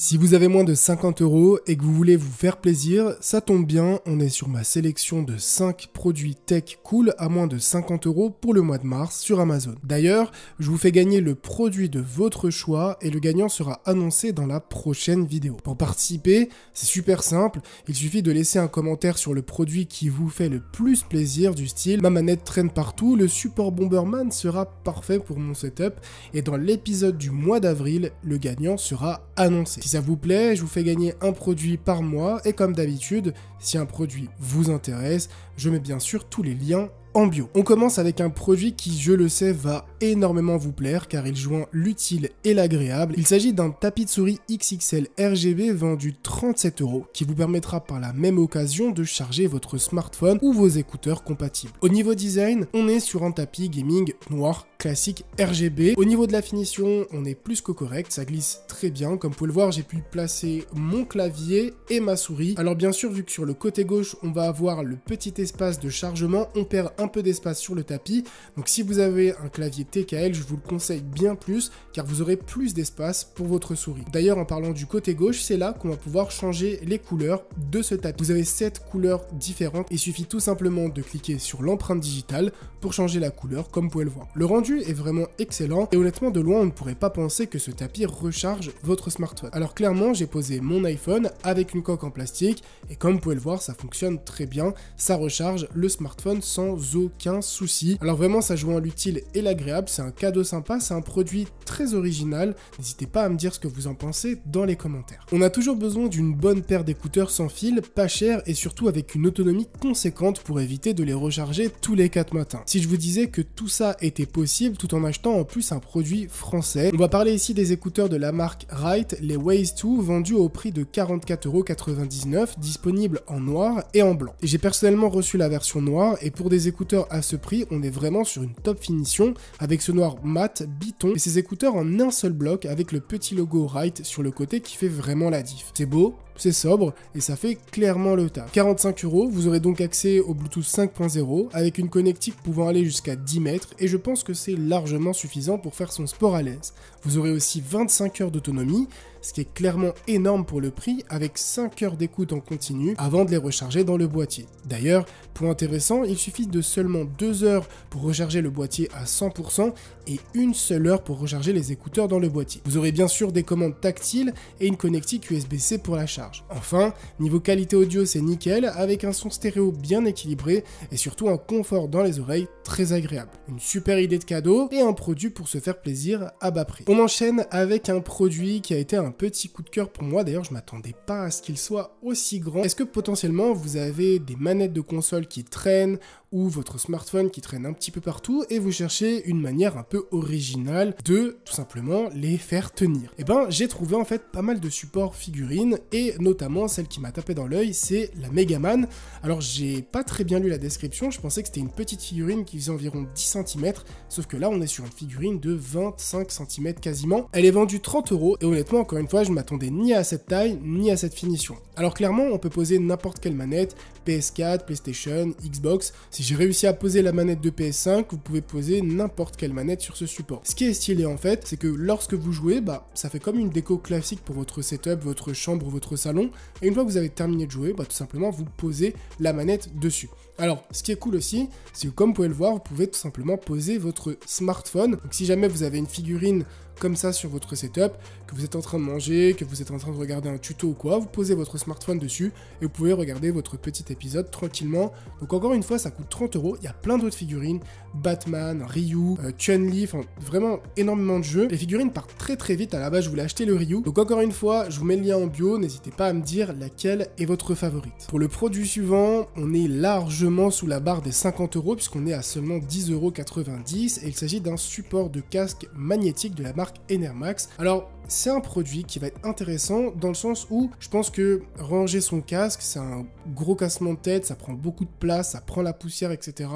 Si vous avez moins de 50 € et que vous voulez vous faire plaisir, ça tombe bien, on est sur ma sélection de 5 produits tech cool à moins de 50 € pour le mois de mars sur Amazon. D'ailleurs, je vous fais gagner le produit de votre choix et le gagnant sera annoncé dans la prochaine vidéo. Pour participer, c'est super simple, il suffit de laisser un commentaire sur le produit qui vous fait le plus plaisir du style « Ma manette traîne partout, le support Bomberman sera parfait pour mon setup » et dans l'épisode du mois d'avril, le gagnant sera annoncé. Si ça vous plaît, je vous fais gagner un produit par mois et comme d'habitude, si un produit vous intéresse, je mets bien sûr tous les liens en bio. On commence avec un produit qui, je le sais, va énormément vous plaire car il joint l'utile et l'agréable. Il s'agit d'un tapis de souris XXL RGB vendu 37 € qui vous permettra par la même occasion de charger votre smartphone ou vos écouteurs compatibles. Au niveau design, on est sur un tapis gaming noir classique RGB. Au niveau de la finition, on est plus que correct, ça glisse très bien. Comme vous pouvez le voir, j'ai pu placer mon clavier et ma souris. Alors bien sûr, vu que sur le côté gauche, on va avoir le petit espace de chargement, on perd un peu d'espace sur le tapis. Donc si vous avez un clavier TKL, je vous le conseille bien plus car vous aurez plus d'espace pour votre souris. D'ailleurs, en parlant du côté gauche, c'est là qu'on va pouvoir changer les couleurs de ce tapis. Vous avez 7 couleurs différentes. Il suffit tout simplement de cliquer sur l'empreinte digitale pour changer la couleur comme vous pouvez le voir. Le rendu est vraiment excellent et honnêtement de loin on ne pourrait pas penser que ce tapis recharge votre smartphone. Alors clairement j'ai posé mon iPhone avec une coque en plastique et comme vous pouvez le voir ça fonctionne très bien, ça recharge le smartphone sans aucun souci. Alors vraiment ça joue à l'utile et l'agréable, c'est un cadeau sympa, c'est un produit très original, n'hésitez pas à me dire ce que vous en pensez dans les commentaires. On a toujours besoin d'une bonne paire d'écouteurs sans fil, pas cher et surtout avec une autonomie conséquente pour éviter de les recharger tous les 4 matins. Si je vous disais que tout ça était possible tout en achetant en plus un produit français. On va parler ici des écouteurs de la marque Wright, les Waze 2, vendus au prix de 44,99 €, disponibles en noir et en blanc. J'ai personnellement reçu la version noire et pour des écouteurs à ce prix, on est vraiment sur une top finition avec ce noir mat biton et ces écouteurs en un seul bloc avec le petit logo Wright sur le côté qui fait vraiment la diff. C'est beau, c'est sobre et ça fait clairement le taf. 45 €, vous aurez donc accès au Bluetooth 5.0 avec une connectique pouvant aller jusqu'à 10 mètres et je pense que c'est largement suffisant pour faire son sport à l'aise. Vous aurez aussi 25 heures d'autonomie, ce qui est clairement énorme pour le prix avec 5 heures d'écoute en continu avant de les recharger dans le boîtier. D'ailleurs, point intéressant, il suffit de seulement 2 heures pour recharger le boîtier à 100% et une seule heure pour recharger les écouteurs dans le boîtier. Vous aurez bien sûr des commandes tactiles et une connectique USB-C pour la charge. Enfin, niveau qualité audio, c'est nickel avec un son stéréo bien équilibré et surtout un confort dans les oreilles très agréable. Une super idée de cadeau et un produit pour se faire plaisir à bas prix. On enchaîne avec un produit qui a été un petit coup de cœur pour moi, d'ailleurs je m'attendais pas à ce qu'il soit aussi grand. Est-ce que potentiellement vous avez des manettes de console qui traînent ou votre smartphone qui traîne un petit peu partout et vous cherchez une manière un peu originale de tout simplement les faire tenir? Et ben j'ai trouvé en fait pas mal de supports figurines et notamment celle qui m'a tapé dans l'œil, c'est la Megaman. Alors j'ai pas très bien lu la description, je pensais que c'était une petite figurine qui faisait environ 10 cm, sauf que là on est sur une figurine de 25 cm quasiment. Elle est vendue 30 € et honnêtement encore une fois je m'attendais ni à cette taille ni à cette finition. Alors clairement on peut poser n'importe quelle manette, PS4, PlayStation, Xbox. Si j'ai réussi à poser la manette de PS5, vous pouvez poser n'importe quelle manette sur ce support. Ce qui est stylé en fait, c'est que lorsque vous jouez, ça fait comme une déco classique pour votre setup, votre chambre, votre salon. Et une fois que vous avez terminé de jouer, tout simplement vous posez la manette dessus. Alors, ce qui est cool aussi, c'est que comme vous pouvez le voir, vous pouvez tout simplement poser votre smartphone. Donc si jamais vous avez une figurine comme ça sur votre setup, que vous êtes en train de manger, que vous êtes en train de regarder un tuto ou quoi, vous posez votre smartphone dessus et vous pouvez regarder votre petit épisode tranquillement. Donc encore une fois, ça coûte 30 €. Il y a plein d'autres figurines, Batman, Ryu, Chun-Li, enfin vraiment énormément de jeux. Les figurines partent très très vite, à la base je voulais acheter le Ryu. Donc encore une fois, je vous mets le lien en bio, n'hésitez pas à me dire laquelle est votre favorite. Pour le produit suivant, on est largement sous la barre des 50 € puisqu'on est à seulement 10,90 € et il s'agit d'un support de casque magnétique de la marque Enermax. Alors c'est un produit qui va être intéressant dans le sens où je pense que ranger son casque, c'est un gros cassement de tête, ça prend beaucoup de place, ça prend la poussière, etc.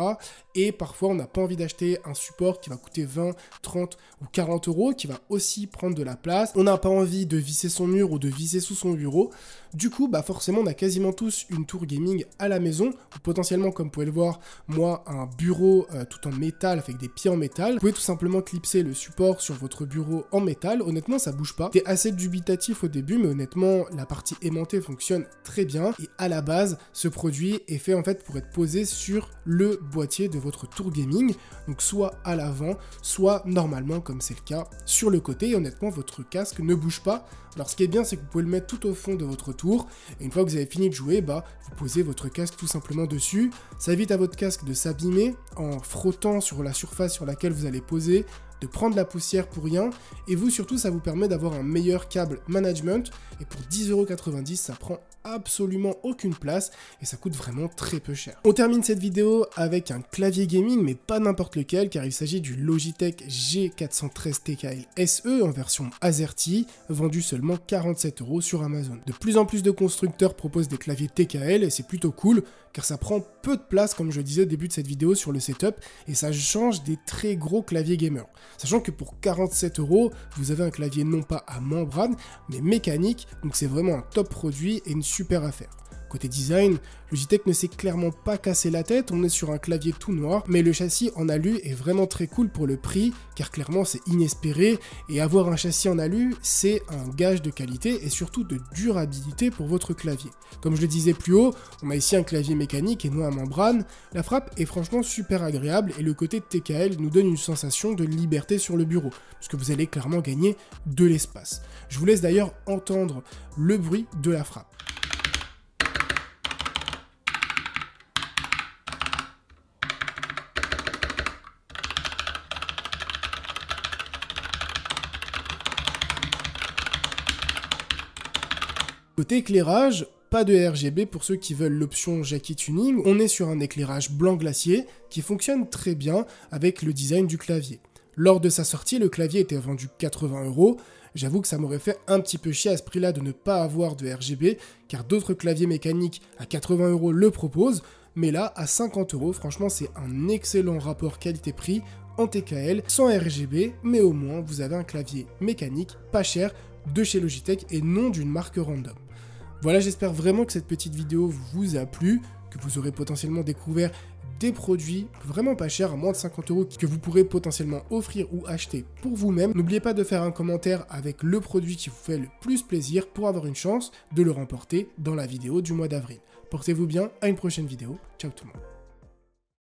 Et parfois, on n'a pas envie d'acheter un support qui va coûter 20, 30 ou 40 €, qui va aussi prendre de la place. On n'a pas envie de visser son mur ou de visser sous son bureau. Du coup, forcément, on a quasiment tous une tour gaming à la maison, ou potentiellement, comme vous pouvez le voir, moi, un bureau tout en métal, avec des pieds en métal. Vous pouvez tout simplement clipser le support sur votre bureau en métal. Honnêtement, ça bouge bouge pas. C'était assez dubitatif au début, mais honnêtement, la partie aimantée fonctionne très bien. Et à la base, ce produit est fait en fait pour être posé sur le boîtier de votre tour gaming, donc soit à l'avant, soit normalement, comme c'est le cas, sur le côté. Et honnêtement, votre casque ne bouge pas. Alors ce qui est bien, c'est que vous pouvez le mettre tout au fond de votre tour, et une fois que vous avez fini de jouer, vous posez votre casque tout simplement dessus. Ça évite à votre casque de s'abîmer en frottant sur la surface sur laquelle vous allez poser, de prendre la poussière pour rien, et vous surtout ça vous permet d'avoir un meilleur câble management, et pour 10,90 € ça prend absolument aucune place, et ça coûte vraiment très peu cher. On termine cette vidéo avec un clavier gaming, mais pas n'importe lequel, car il s'agit du Logitech G413 TKL SE en version AZERTY, vendu seulement 47 € sur Amazon. De plus en plus de constructeurs proposent des claviers TKL, et c'est plutôt cool, car ça prend peu de place, comme je disais au début de cette vidéo, sur le setup, et ça change des très gros claviers gamers. Sachant que pour 47 €, vous avez un clavier non pas à membrane, mais mécanique, donc c'est vraiment un top produit et une super affaire. Côté design, Logitech ne s'est clairement pas cassé la tête, on est sur un clavier tout noir, mais le châssis en alu est vraiment très cool pour le prix, car clairement c'est inespéré, et avoir un châssis en alu, c'est un gage de qualité et surtout de durabilité pour votre clavier. Comme je le disais plus haut, on a ici un clavier mécanique et non à membrane, la frappe est franchement super agréable, et le côté de TKL nous donne une sensation de liberté sur le bureau, puisque vous allez clairement gagner de l'espace. Je vous laisse d'ailleurs entendre le bruit de la frappe. Côté éclairage, pas de RGB pour ceux qui veulent l'option Jackie Tuning, on est sur un éclairage blanc glacier qui fonctionne très bien avec le design du clavier. Lors de sa sortie, le clavier était vendu 80 €, j'avoue que ça m'aurait fait un petit peu chier à ce prix-là de ne pas avoir de RGB, car d'autres claviers mécaniques à 80 € le proposent, mais là, à 50 €, franchement c'est un excellent rapport qualité-prix en TKL, sans RGB, mais au moins vous avez un clavier mécanique pas cher de chez Logitech et non d'une marque random. Voilà, j'espère vraiment que cette petite vidéo vous a plu, que vous aurez potentiellement découvert des produits vraiment pas chers, à moins de 50 € que vous pourrez potentiellement offrir ou acheter pour vous-même. N'oubliez pas de faire un commentaire avec le produit qui vous fait le plus plaisir pour avoir une chance de le remporter dans la vidéo du mois d'avril. Portez-vous bien, à une prochaine vidéo, ciao tout le monde.